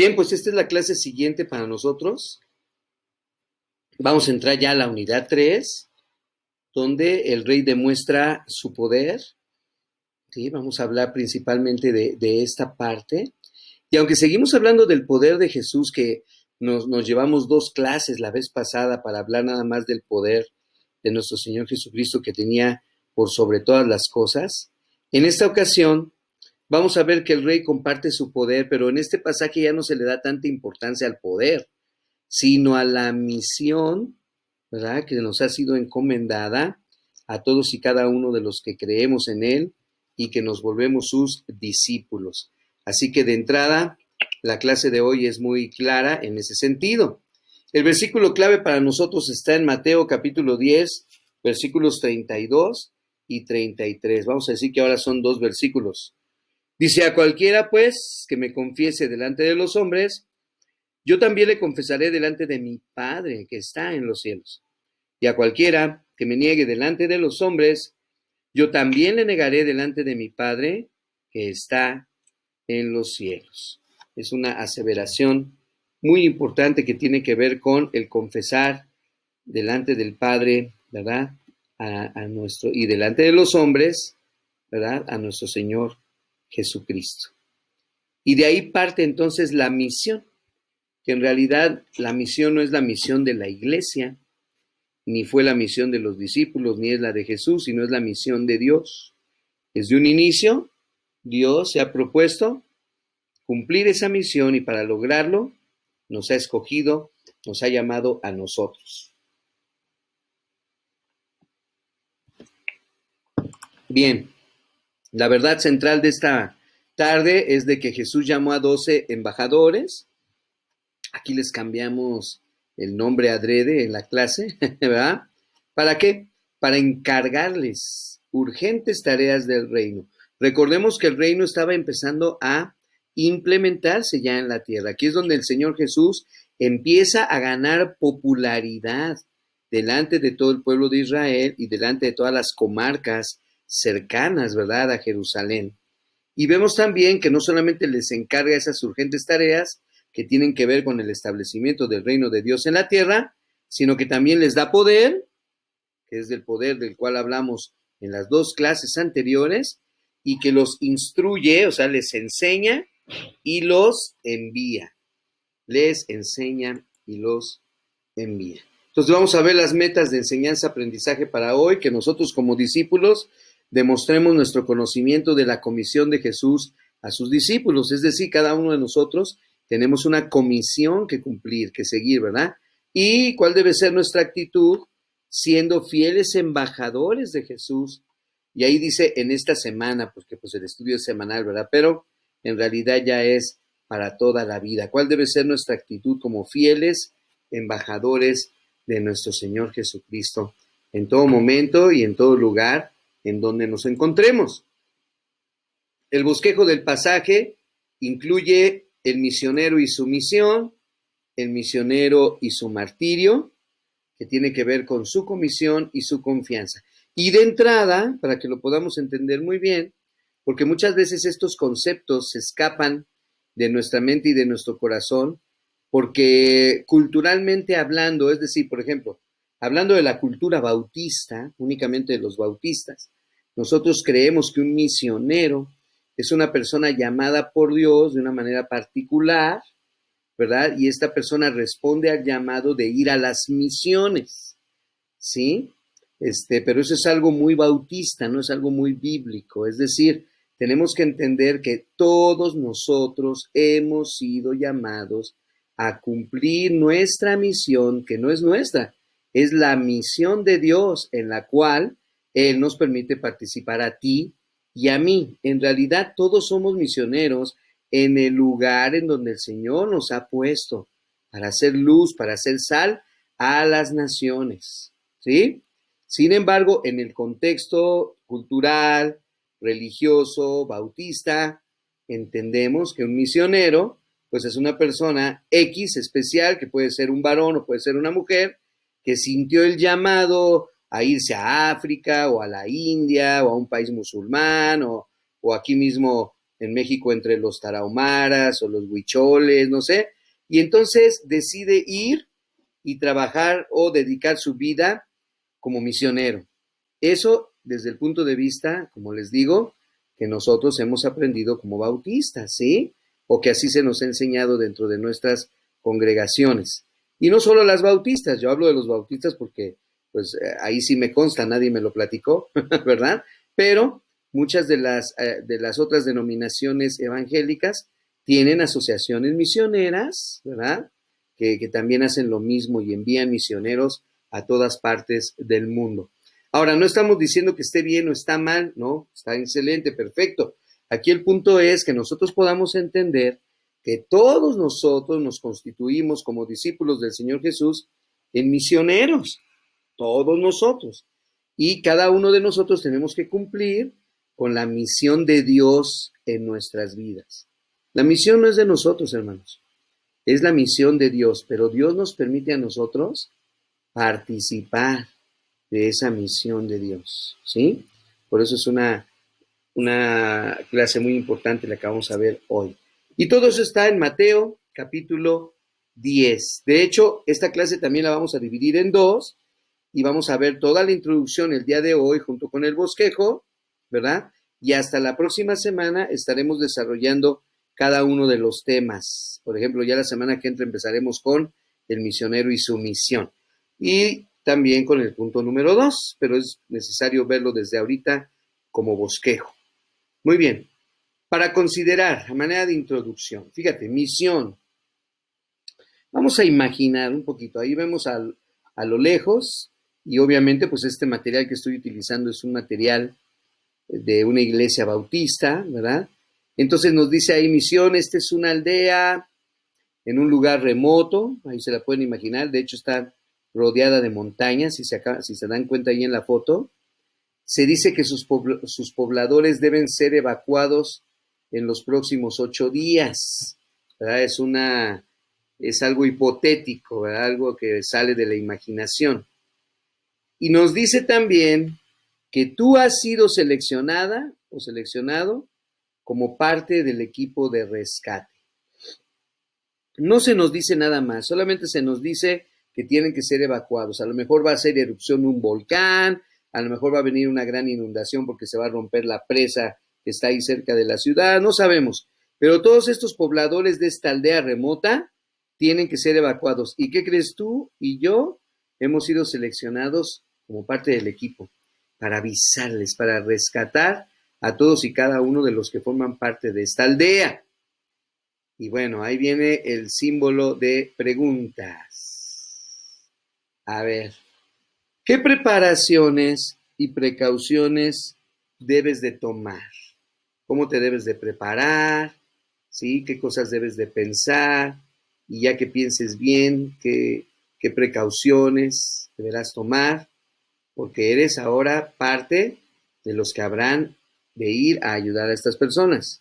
Bien, pues esta es la clase siguiente para nosotros. Vamos a entrar ya a la unidad 3, donde el rey demuestra su poder. ¿Sí? Vamos a hablar principalmente de esta parte. Y aunque seguimos hablando del poder de Jesús, que nos llevamos 2 clases la vez pasada para hablar nada más del poder de nuestro Señor Jesucristo que tenía por sobre todas las cosas, en esta ocasión vamos a ver que el rey comparte su poder, pero en este pasaje ya no se le da tanta importancia al poder, sino a la misión, ¿verdad?, que nos ha sido encomendada a todos y cada uno de los que creemos en Él y que nos volvemos sus discípulos. Así que de entrada, la clase de hoy es muy clara en ese sentido. El versículo clave para nosotros está en Mateo capítulo 10, versículos 32 y 33. Vamos a decir que ahora son 2 versículos. Dice: a cualquiera, pues, que me confiese delante de los hombres, yo también le confesaré delante de mi Padre que está en los cielos. Y a cualquiera que me niegue delante de los hombres, yo también le negaré delante de mi Padre que está en los cielos. Es una aseveración muy importante que tiene que ver con el confesar delante del Padre, ¿verdad?, a nuestro, y delante de los hombres, ¿verdad?, a nuestro Señor Jesucristo. Y de ahí parte entonces la misión, que en realidad la misión no es la misión de la iglesia, ni fue la misión de los discípulos, ni es la de Jesús, sino es la misión de Dios. Desde un inicio, Dios se ha propuesto cumplir esa misión y para lograrlo nos ha escogido, nos ha llamado a nosotros. Bien, la verdad central de esta tarde es de que Jesús llamó a 12 embajadores. Aquí les cambiamos el nombre adrede en la clase, ¿verdad? ¿Para qué? Para encargarles urgentes tareas del reino. Recordemos que el reino estaba empezando a implementarse ya en la tierra. Aquí es donde el Señor Jesús empieza a ganar popularidad delante de todo el pueblo de Israel y delante de todas las comarcas cercanas, ¿verdad?, a Jerusalén. Y vemos también que no solamente les encarga esas urgentes tareas que tienen que ver con el establecimiento del reino de Dios en la tierra, sino que también les da poder, que es del poder del cual hablamos en las 2 clases anteriores, y que los instruye, o sea, les enseña y los envía. Les enseña y los envía. Entonces vamos a ver las metas de enseñanza-aprendizaje para hoy, que nosotros como discípulos demostremos nuestro conocimiento de la comisión de Jesús a sus discípulos, es decir, cada uno de nosotros tenemos una comisión que cumplir, que seguir, ¿verdad? ¿Y cuál debe ser nuestra actitud? Siendo fieles embajadores de Jesús. Y ahí dice en esta semana, porque pues el estudio es semanal, ¿verdad? Pero en realidad ya es para toda la vida. ¿Cuál debe ser nuestra actitud como fieles embajadores de nuestro Señor Jesucristo en todo momento y en todo lugar en donde nos encontremos? El bosquejo del pasaje incluye el misionero y su misión, el misionero y su martirio, que tiene que ver con su comisión y su confianza. Y de entrada, para que lo podamos entender muy bien, porque muchas veces estos conceptos se escapan de nuestra mente y de nuestro corazón, porque culturalmente hablando, es decir, por ejemplo, hablando de la cultura bautista, únicamente de los bautistas, nosotros creemos que un misionero es una persona llamada por Dios de una manera particular, ¿verdad? Y esta persona responde al llamado de ir a las misiones, ¿sí? Pero eso es algo muy bautista, no es algo muy bíblico. Es decir, tenemos que entender que todos nosotros hemos sido llamados a cumplir nuestra misión, que no es nuestra, es la misión de Dios en la cual Él nos permite participar a ti y a mí. En realidad todos somos misioneros en el lugar en donde el Señor nos ha puesto para hacer luz, para hacer sal a las naciones, ¿sí? Sin embargo, en el contexto cultural, religioso, bautista, entendemos que un misionero, pues es una persona X especial, que puede ser un varón o puede ser una mujer, que sintió el llamado a irse a África o a la India o a un país musulmán o aquí mismo en México entre los tarahumaras o los huicholes, no sé, y entonces decide ir y trabajar o dedicar su vida como misionero. Eso desde el punto de vista, como les digo, que nosotros hemos aprendido como bautistas, ¿sí? O que así se nos ha enseñado dentro de nuestras congregaciones. Y no solo las bautistas, yo hablo de los bautistas porque pues ahí sí me consta, nadie me lo platicó, ¿verdad? Pero muchas de las otras denominaciones evangélicas tienen asociaciones misioneras, ¿verdad? Que también hacen lo mismo y envían misioneros a todas partes del mundo. Ahora, no estamos diciendo que esté bien o está mal, no, está excelente, perfecto. Aquí el punto es que nosotros podamos entender que todos nosotros nos constituimos como discípulos del Señor Jesús en misioneros, todos nosotros. Y cada uno de nosotros tenemos que cumplir con la misión de Dios en nuestras vidas. La misión no es de nosotros, hermanos, es la misión de Dios, pero Dios nos permite a nosotros participar de esa misión de Dios, ¿sí? Por eso es una clase muy importante la que vamos a ver hoy. Y todo eso está en Mateo capítulo 10. De hecho, esta clase también la vamos a dividir en dos y vamos a ver toda la introducción el día de hoy junto con el bosquejo, ¿verdad? Y hasta la próxima semana estaremos desarrollando cada uno de los temas. Por ejemplo, ya la semana que entra empezaremos con el misionero y su misión. Y también con el punto número 2, pero es necesario verlo desde ahorita como bosquejo. Muy bien, para considerar, a manera de introducción, fíjate, misión. Vamos a imaginar un poquito, ahí vemos a lo lejos, y obviamente pues este material que estoy utilizando es un material de una iglesia bautista, ¿verdad? Entonces nos dice ahí misión, esta es una aldea en un lugar remoto, ahí se la pueden imaginar, de hecho está rodeada de montañas, si se dan cuenta ahí en la foto. Se dice que sus pobladores deben ser evacuados en los próximos 8 días, ¿verdad? Es algo hipotético, ¿verdad? Algo que sale de la imaginación. Y nos dice también que tú has sido seleccionada o seleccionado como parte del equipo de rescate. No se nos dice nada más, solamente se nos dice que tienen que ser evacuados. A lo mejor va a ser erupción de un volcán, a lo mejor va a venir una gran inundación porque se va a romper la presa que está ahí cerca de la ciudad, no sabemos. Pero todos estos pobladores de esta aldea remota tienen que ser evacuados. ¿Y qué crees tú y yo? Hemos sido seleccionados como parte del equipo para avisarles, para rescatar a todos y cada uno de los que forman parte de esta aldea. Y bueno, ahí viene el símbolo de preguntas. A ver, ¿qué preparaciones y precauciones debes de tomar? ¿Cómo te debes de preparar? ¿Sí? ¿Qué cosas debes de pensar? Y ya que pienses bien, ¿qué precauciones deberás tomar? Porque eres ahora parte de los que habrán de ir a ayudar a estas personas.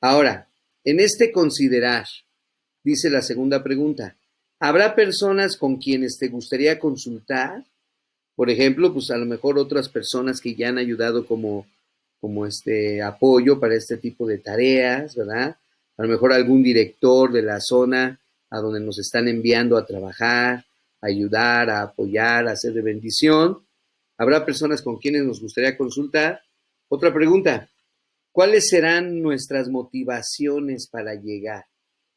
Ahora, en este considerar, dice la segunda pregunta, ¿habrá personas con quienes te gustaría consultar? Por ejemplo, pues a lo mejor otras personas que ya han ayudado como este apoyo para este tipo de tareas, ¿verdad? A lo mejor algún director de la zona a donde nos están enviando a trabajar, a ayudar, a apoyar, a hacer de bendición. ¿Habrá personas con quienes nos gustaría consultar? Otra pregunta, ¿cuáles serán nuestras motivaciones para llegar?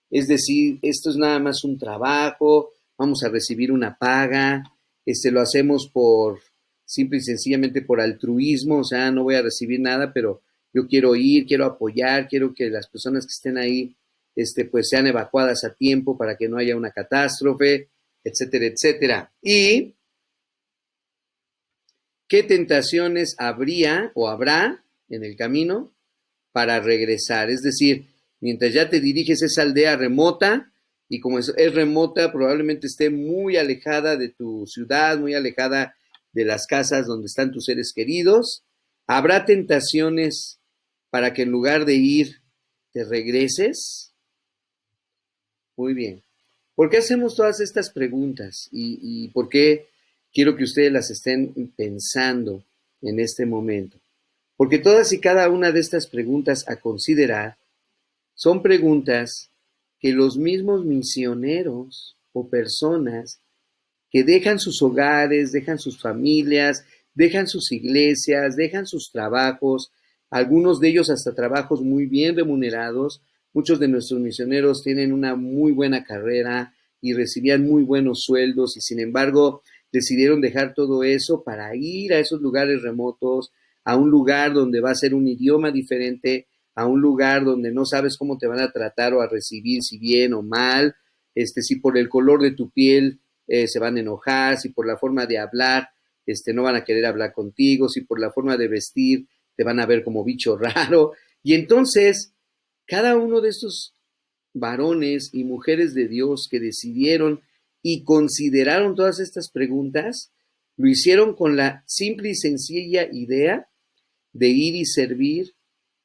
Es decir, esto es nada más un trabajo, vamos a recibir una paga, lo hacemos por simple y sencillamente por altruismo, o sea, no voy a recibir nada, pero yo quiero ir, quiero apoyar, quiero que las personas que estén ahí, pues sean evacuadas a tiempo para que no haya una catástrofe, etcétera, etcétera. Y ¿qué tentaciones habría o habrá en el camino para regresar? Es decir, mientras ya te diriges a esa aldea remota, y como es remota, probablemente esté muy alejada de tu ciudad, muy alejada de las casas donde están tus seres queridos, ¿habrá tentaciones para que en lugar de ir, te regreses? Muy bien. ¿Por qué hacemos todas estas preguntas? ¿Y por qué quiero que ustedes las estén pensando en este momento? Porque todas y cada una de estas preguntas a considerar son preguntas que los mismos misioneros o personas que dejan sus hogares, dejan sus familias, dejan sus iglesias, dejan sus trabajos, algunos de ellos hasta trabajos muy bien remunerados. Muchos de nuestros misioneros tienen una muy buena carrera y recibían muy buenos sueldos y sin embargo decidieron dejar todo eso para ir a esos lugares remotos, a un lugar donde va a ser un idioma diferente, a un lugar donde no sabes cómo te van a tratar o a recibir, si bien o mal, si por el color de tu piel se van a enojar, si por la forma de hablar no van a querer hablar contigo, si por la forma de vestir te van a ver como bicho raro. Y entonces, cada uno de estos varones y mujeres de Dios que decidieron y consideraron todas estas preguntas, lo hicieron con la simple y sencilla idea de ir y servir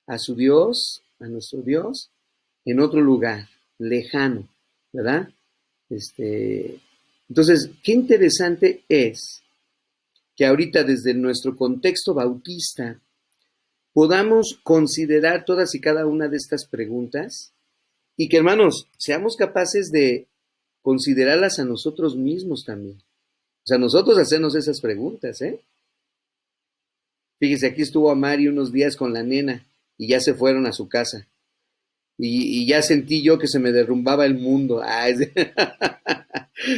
a su Dios, a nuestro Dios, en otro lugar, lejano, ¿verdad? Entonces, qué interesante es que ahorita desde nuestro contexto bautista podamos considerar todas y cada una de estas preguntas y que, hermanos, seamos capaces de considerarlas a nosotros mismos también. O sea, nosotros hacernos esas preguntas, ¿eh? Fíjese, aquí estuvo Amari unos días con la nena y ya se fueron a su casa. Y ya sentí yo que se me derrumbaba el mundo.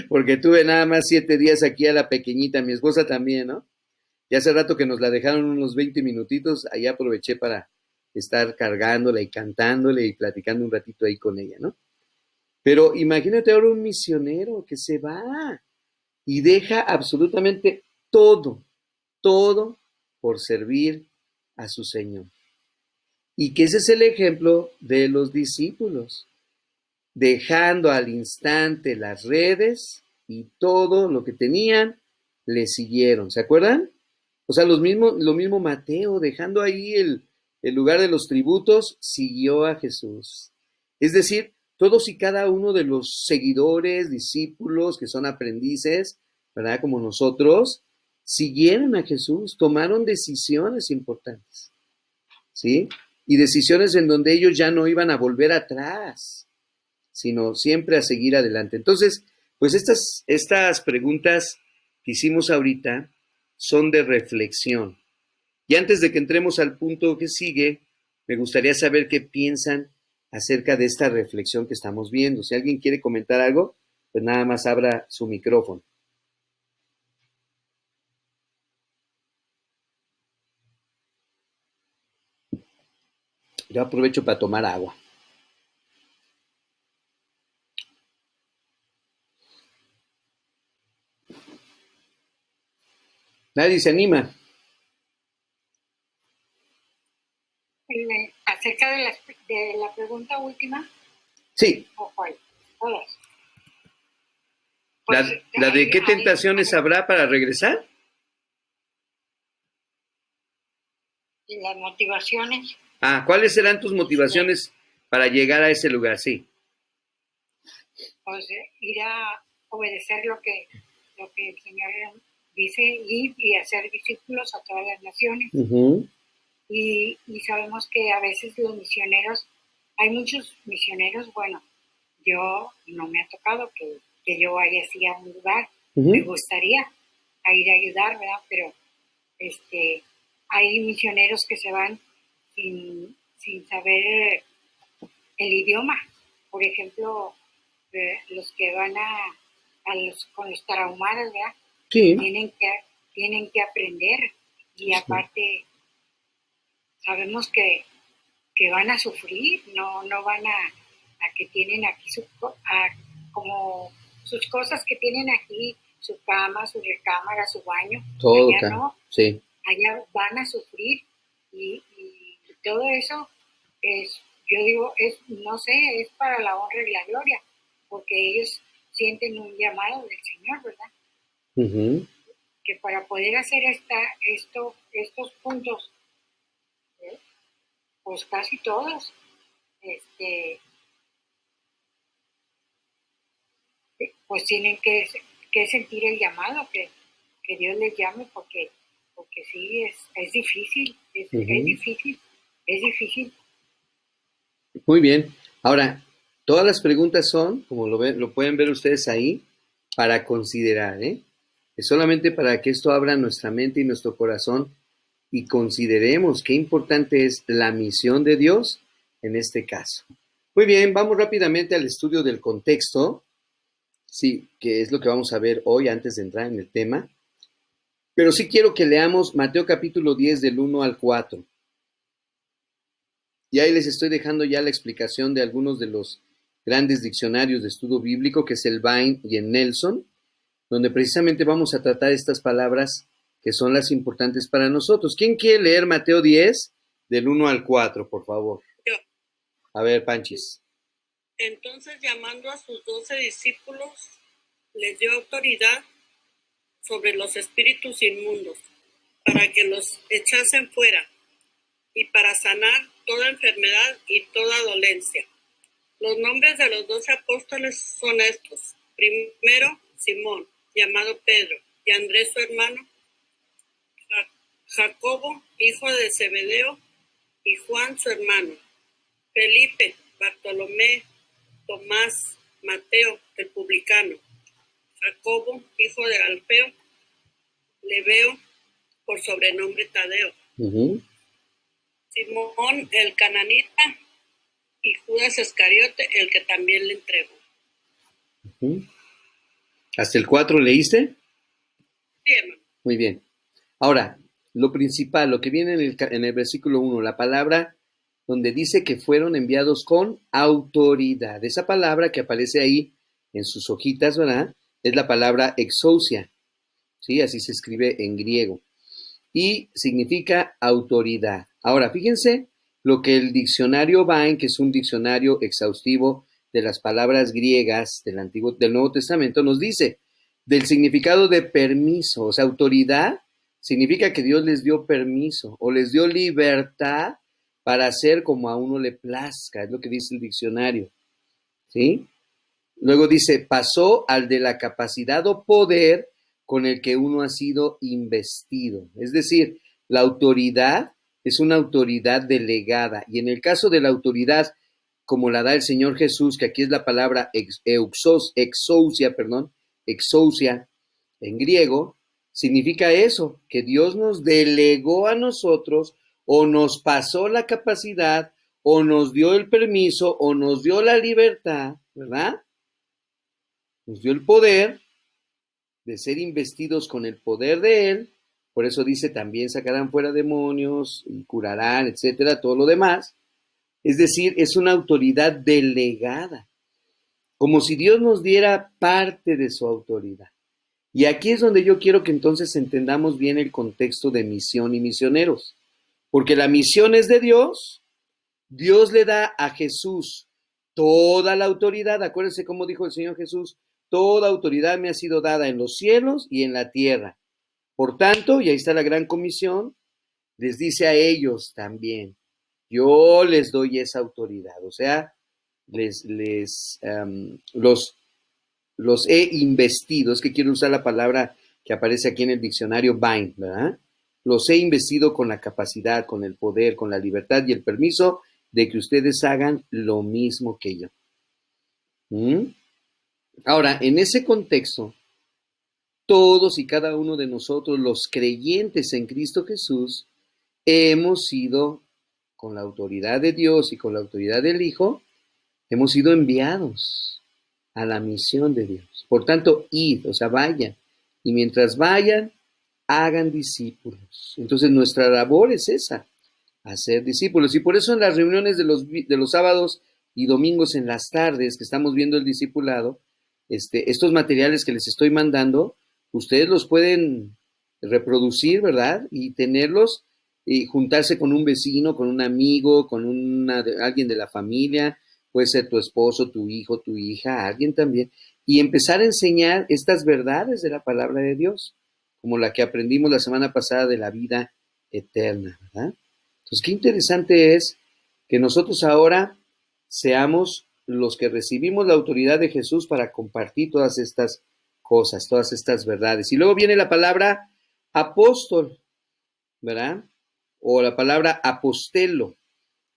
Porque tuve nada más 7 días aquí a la pequeñita, mi esposa también, ¿no? Y hace rato que nos la dejaron unos 20 minutitos, ahí aproveché para estar cargándola y cantándole y platicando un ratito ahí con ella, ¿no? Pero imagínate ahora un misionero que se va y deja absolutamente todo, todo por servir a su Señor. Y que ese es el ejemplo de los discípulos, dejando al instante las redes y todo lo que tenían, le siguieron. ¿Se acuerdan? O sea, lo mismo Mateo, dejando ahí el lugar de los tributos, siguió a Jesús. Es decir, todos y cada uno de los seguidores, discípulos, que son aprendices, ¿verdad? Como nosotros, siguieron a Jesús, tomaron decisiones importantes, ¿sí? Y decisiones en donde ellos ya no iban a volver atrás, sino siempre a seguir adelante. Entonces, pues estas preguntas que hicimos ahorita son de reflexión. Y antes de que entremos al punto que sigue, me gustaría saber qué piensan acerca de esta reflexión que estamos viendo. Si alguien quiere comentar algo, pues nada más abra su micrófono. Yo aprovecho para tomar agua. Nadie se anima. Acerca de la pregunta última. Sí. ¿O cuál? Todas. Pues, ¿La de qué tentaciones habrá para regresar? Y las motivaciones. ¿Cuáles serán tus motivaciones para llegar a ese lugar? Sí. Pues ir a obedecer lo que el Señor dice, ir y hacer discípulos a todas las naciones. Uh-huh. Y sabemos que a veces los misioneros, hay muchos misioneros, bueno, yo no me ha tocado que yo vaya así a un lugar, uh-huh. Me gustaría a ir a ayudar, ¿verdad? Pero hay misioneros que se van sin saber el idioma. Por ejemplo, los que van con los tarahumaras, ¿verdad? Sí. Tienen que aprender y aparte sabemos que van a sufrir, no van a que tienen aquí como sus cosas que tienen aquí, su cama, su recámara, su baño. Todo allá no, sí. Allá van a sufrir y todo eso es, yo digo, no sé, es para la honra y la gloria, porque ellos sienten un llamado del Señor, ¿verdad? Uh-huh. Que para poder hacer estos puntos, pues casi todos, pues tienen que sentir el llamado, que Dios les llame, porque sí, es difícil Es Ujú. difícil, es difícil. Muy bien. Ahora, todas las preguntas son, como lo pueden ver ustedes ahí, para considerar, ¿eh? Es solamente para que esto abra nuestra mente y nuestro corazón y consideremos qué importante es la misión de Dios en este caso. Muy bien, vamos rápidamente al estudio del contexto, sí, que es lo que vamos a ver hoy antes de entrar en el tema. Pero sí quiero que leamos Mateo capítulo 10 del 1 al 4. Y ahí les estoy dejando ya la explicación de algunos de los grandes diccionarios de estudio bíblico, que es el Vine y el Nelson, donde precisamente vamos a tratar estas palabras que son las importantes para nosotros. ¿Quién quiere leer Mateo 10 del 1 al 4, por favor? Yo. A ver, Panchis. Entonces, llamando a sus 12 discípulos, les dio autoridad sobre los espíritus inmundos, para que los echasen fuera, y para sanar toda enfermedad y toda dolencia. Los nombres de los 12 apóstoles son estos. Primero, Simón, llamado Pedro, y Andrés su hermano, Jacobo, hijo de Zebedeo, y Juan su hermano, Felipe, Bartolomé, Tomás, Mateo, el publicano, Jacobo, hijo de Alfeo, Lebeo, por sobrenombre Tadeo, Uh-huh. Simón el cananita y Judas Iscariote, el que también le entregó. Uh-huh. ¿Hasta el 4 leíste? Sí, hermano. Muy bien. Ahora, lo principal, lo que viene en el versículo 1, la palabra donde dice que fueron enviados con autoridad. Esa palabra que aparece ahí en sus hojitas, ¿verdad? Es la palabra exousia, ¿sí? Así se escribe en griego. Y significa autoridad. Ahora, fíjense lo que el diccionario Vine, que es un diccionario exhaustivo de las palabras griegas del Nuevo Testamento, nos dice del significado de permiso. O sea, autoridad significa que Dios les dio permiso o les dio libertad para hacer como a uno le plazca. Es lo que dice el diccionario, ¿sí? Luego dice, pasó al de la capacidad o poder con el que uno ha sido investido. Es decir, la autoridad es una autoridad delegada. Y en el caso de la autoridad, como la da el Señor Jesús, que aquí es la palabra exousia en griego, significa eso, que Dios nos delegó a nosotros o nos pasó la capacidad o nos dio el permiso o nos dio la libertad, ¿verdad? Nos dio el poder de ser investidos con el poder de Él. Por eso dice, también sacarán fuera demonios y curarán, etcétera, todo lo demás. Es decir, es una autoridad delegada, como si Dios nos diera parte de su autoridad. Y aquí es donde yo quiero que entonces entendamos bien el contexto de misión y misioneros. Porque la misión es de Dios. Dios le da a Jesús toda la autoridad. Acuérdense cómo dijo el Señor Jesús, toda autoridad me ha sido dada en los cielos y en la tierra. Por tanto, y ahí está la gran comisión, les dice a ellos también, yo les doy esa autoridad. O sea, los he investido. Es que quiero usar la palabra que aparece aquí en el diccionario Vine, ¿verdad? Los he investido con la capacidad, con el poder, con la libertad y el permiso de que ustedes hagan lo mismo que yo. ¿Mm? Ahora, en ese contexto, todos y cada uno de nosotros, los creyentes en Cristo Jesús, hemos sido, con la autoridad de Dios y con la autoridad del Hijo, hemos sido enviados a la misión de Dios. Por tanto, id, o sea, vayan. Y mientras vayan, hagan discípulos. Entonces, nuestra labor es esa, hacer discípulos. Y por eso en las reuniones de los sábados y domingos en las tardes que estamos viendo el discipulado, estos materiales que les estoy mandando, ustedes los pueden reproducir, ¿verdad? Y tenerlos y juntarse con un vecino, con un amigo, con alguien de la familia, puede ser tu esposo, tu hijo, tu hija, alguien también, y empezar a enseñar estas verdades de la palabra de Dios, como la que aprendimos la semana pasada de la vida eterna, ¿verdad? Entonces, qué interesante es que nosotros ahora seamos los que recibimos la autoridad de Jesús para compartir todas estas cosas, todas estas verdades. Y luego viene la palabra apóstol, ¿verdad? o la palabra apostelo.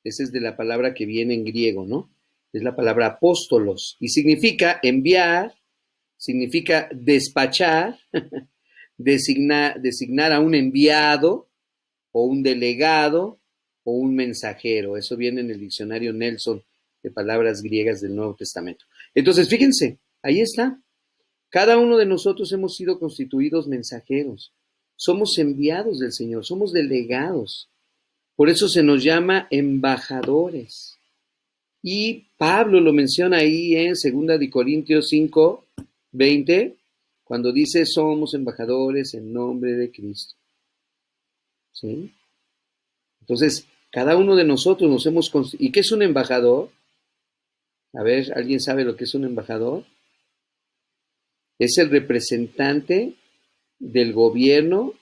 Esa es de la palabra que viene en griego, ¿no? Es la palabra apóstolos y significa enviar, significa despachar, designar a un enviado o un delegado o un mensajero. Eso viene en el diccionario Nelson de palabras griegas del Nuevo Testamento. Entonces, fíjense, ahí está. Cada uno de nosotros hemos sido constituidos mensajeros. Somos enviados del Señor, somos delegados. Por eso se nos llama embajadores. Y Pablo lo menciona ahí en 2 de Corintios 5, 20, cuando dice somos embajadores en nombre de Cristo. ¿Sí? Entonces, cada uno de nosotros nos hemos constituido. ¿Y qué es un embajador? A ver, ¿alguien sabe lo que es un embajador? Es el representante del gobierno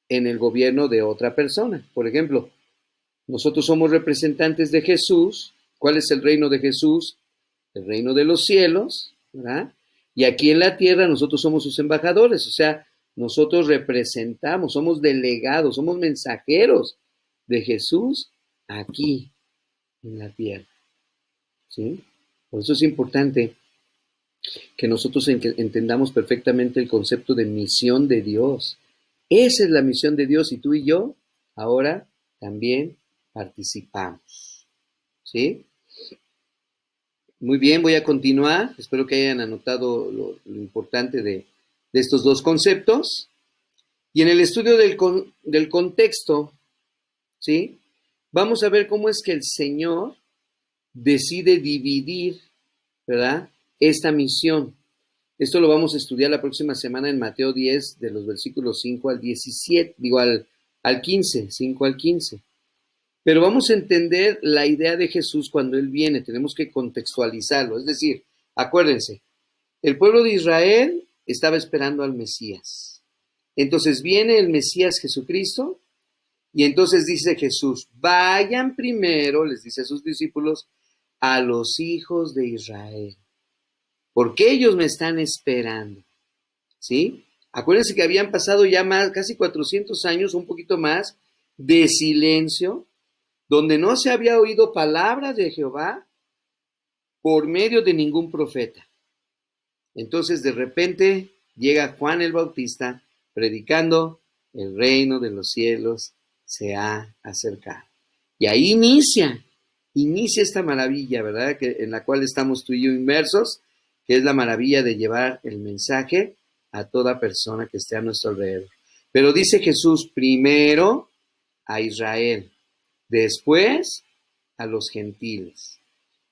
en el gobierno de otra persona. Por ejemplo, nosotros somos representantes de Jesús. ¿Cuál es el reino de Jesús? El reino de los cielos, ¿verdad? Y aquí en la tierra nosotros somos sus embajadores, o sea, nosotros representamos, somos delegados, somos mensajeros de Jesús aquí en la tierra, ¿sí? Por eso es importante que nosotros entendamos perfectamente el concepto de misión de Dios. Esa es la misión de Dios y tú y yo ahora también participamos, ¿sí? Muy bien, voy a continuar. Espero que hayan anotado lo importante de estos dos conceptos. Y en el estudio del contexto, ¿sí? Vamos a ver cómo es que el Señor decide dividir, ¿verdad?, esta misión. Esto lo vamos a estudiar la próxima semana en Mateo 10, de los versículos 5 al 17, al 15, 5 al 15. Pero vamos a entender la idea de Jesús cuando Él viene, tenemos que contextualizarlo. Es decir, acuérdense, el pueblo de Israel estaba esperando al Mesías. Entonces viene el Mesías Jesucristo y entonces dice Jesús, vayan primero, les dice a sus discípulos, a los hijos de Israel, porque ellos me están esperando, ¿sí? Acuérdense que habían pasado ya casi 400 años, un poquito más, de silencio, donde no se había oído palabra de Jehová por medio de ningún profeta. Entonces de repente llega Juan el Bautista predicando, el reino de los cielos se ha acercado. Y ahí inicia esta maravilla, ¿verdad?, en la cual estamos tú y yo inmersos, que es la maravilla de llevar el mensaje a toda persona que esté a nuestro alrededor. Pero dice Jesús, primero a Israel, después a los gentiles.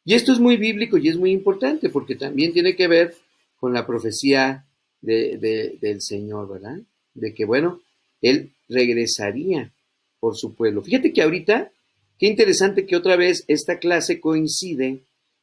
Y esto es muy bíblico y es muy importante porque también tiene que ver con la profecía del Señor, ¿verdad? De que, bueno, Él regresaría por su pueblo. Fíjate que ahorita, qué interesante que otra vez esta clase coincide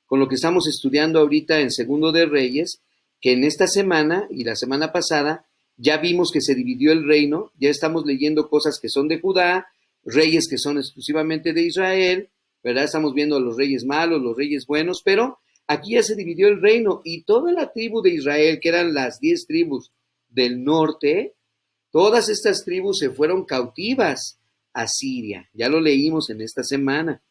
con lo que estamos estudiando ahorita en Segundo de Reyes, que en esta semana y la semana pasada ya vimos que se dividió el reino, ya estamos leyendo cosas que son de Judá, reyes que son exclusivamente de Israel, ¿verdad? Estamos viendo a los reyes malos, los reyes buenos, pero aquí ya se dividió el reino y toda la tribu de Israel, que eran las 10 tribus del norte, todas estas tribus se fueron cautivas a Siria. Ya lo leímos en esta semana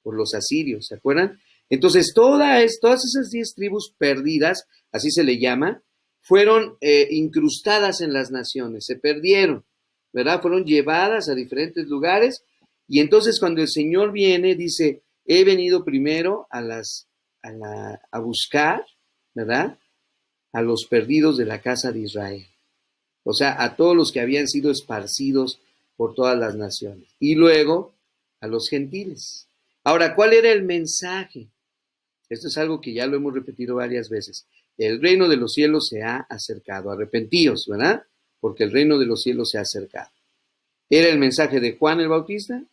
por los asirios, ¿se acuerdan? Entonces todas esas 10 tribus perdidas, así se le llama, fueron incrustadas en las naciones, se perdieron, ¿verdad? Fueron llevadas a diferentes lugares y entonces cuando el Señor viene dice, he venido primero a buscar, ¿verdad?, a los perdidos de la casa de Israel. O sea, a todos los que habían sido esparcidos por todas las naciones. Y luego a los gentiles. Ahora, ¿cuál era el mensaje? Esto es algo que ya lo hemos repetido varias veces. El reino de los cielos se ha acercado. Arrepentíos, ¿verdad? Porque el reino de los cielos se ha acercado. Era el mensaje de Juan el Bautista,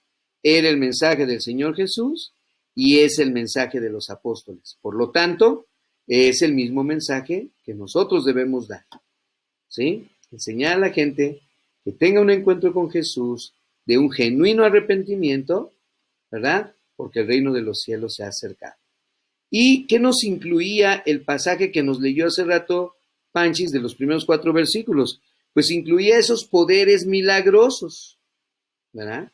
era el mensaje del Señor Jesús y es el mensaje de los apóstoles. Por lo tanto, es el mismo mensaje que nosotros debemos dar, ¿sí? Enseñar a la gente que tenga un encuentro con Jesús de un genuino arrepentimiento, ¿verdad? Porque el reino de los cielos se ha acercado. ¿Y qué nos incluía el pasaje que nos leyó hace rato Panchis de los primeros 4 versículos? Pues incluía esos poderes milagrosos, ¿verdad?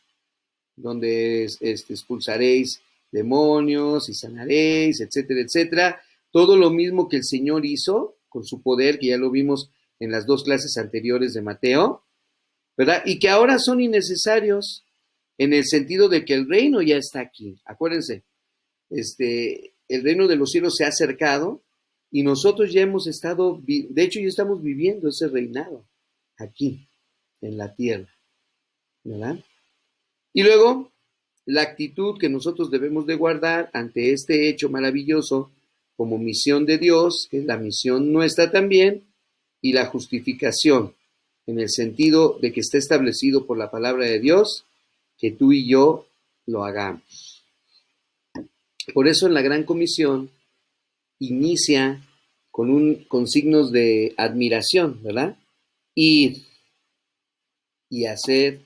donde expulsaréis demonios y sanaréis, etcétera, etcétera. Todo lo mismo que el Señor hizo con su poder, que ya lo vimos en las 2 clases anteriores de Mateo, ¿verdad? Y que ahora son innecesarios en el sentido de que el reino ya está aquí. Acuérdense, el reino de los cielos se ha acercado y nosotros ya hemos estado, de hecho ya estamos viviendo ese reinado aquí, en la tierra, ¿verdad? Y luego, la actitud que nosotros debemos de guardar ante este hecho maravilloso como misión de Dios, que es la misión nuestra también, y la justificación, en el sentido de que está establecido por la palabra de Dios, que tú y yo lo hagamos. Por eso en la Gran Comisión inicia con signos de admiración, ¿verdad? Ir y hacer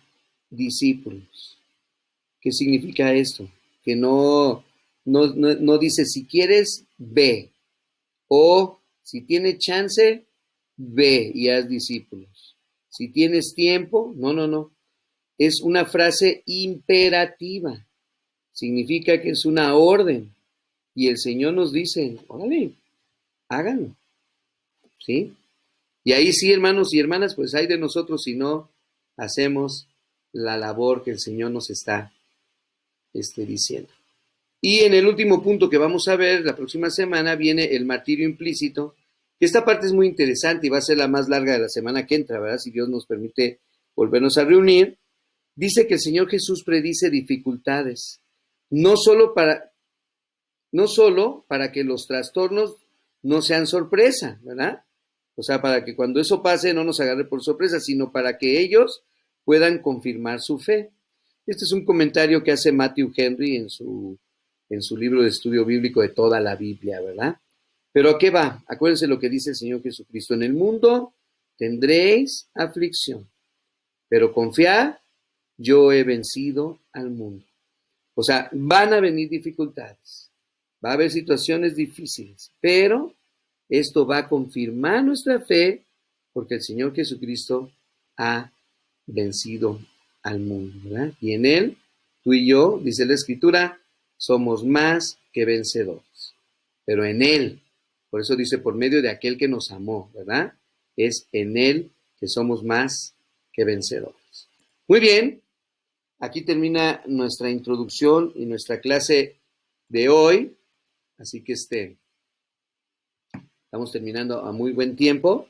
discípulos. ¿Qué significa esto? Que no dice si quieres, ve. O si tienes chance, ve y haz discípulos. Si tienes tiempo, no. Es una frase imperativa. Significa que es una orden. Y el Señor nos dice, órale, háganlo. ¿Sí? Y ahí sí, hermanos y hermanas, pues hay de nosotros si no hacemos la labor que el Señor nos está diciendo. Y en el último punto que vamos a ver la próxima semana viene el martirio implícito, que esta parte es muy interesante y va a ser la más larga de la semana que entra, ¿verdad? Si Dios nos permite volvernos a reunir. Dice que el Señor Jesús predice dificultades, no solo para que los trastornos no sean sorpresa, ¿verdad? O sea, para que cuando eso pase no nos agarre por sorpresa, sino para que ellos puedan confirmar su fe. Este es un comentario que hace Matthew Henry en su libro de estudio bíblico de toda la Biblia, ¿verdad? Pero ¿a qué va? Acuérdense lo que dice el Señor Jesucristo. En el mundo tendréis aflicción, pero confiad, yo he vencido al mundo. O sea, van a venir dificultades, va a haber situaciones difíciles, pero esto va a confirmar nuestra fe porque el Señor Jesucristo ha vencido al mundo, ¿verdad? Y en Él, tú y yo, dice la Escritura, somos más que vencedores. Pero en Él, por eso dice, por medio de aquel que nos amó, ¿verdad? Es en Él que somos más que vencedores. Muy bien, aquí termina nuestra introducción y nuestra clase de hoy. Así que estamos terminando a muy buen tiempo.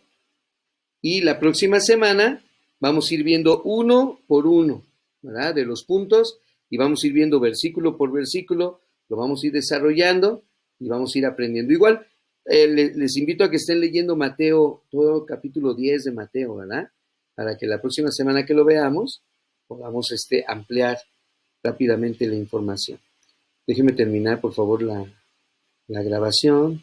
Y la próxima semana vamos a ir viendo uno por uno, ¿verdad? De los puntos y vamos a ir viendo versículo por versículo, lo vamos a ir desarrollando y vamos a ir aprendiendo. Igual, les invito a que estén leyendo Mateo, todo el capítulo 10 de Mateo, ¿verdad? Para que la próxima semana que lo veamos podamos ampliar rápidamente la información. Déjenme terminar, por favor, la grabación.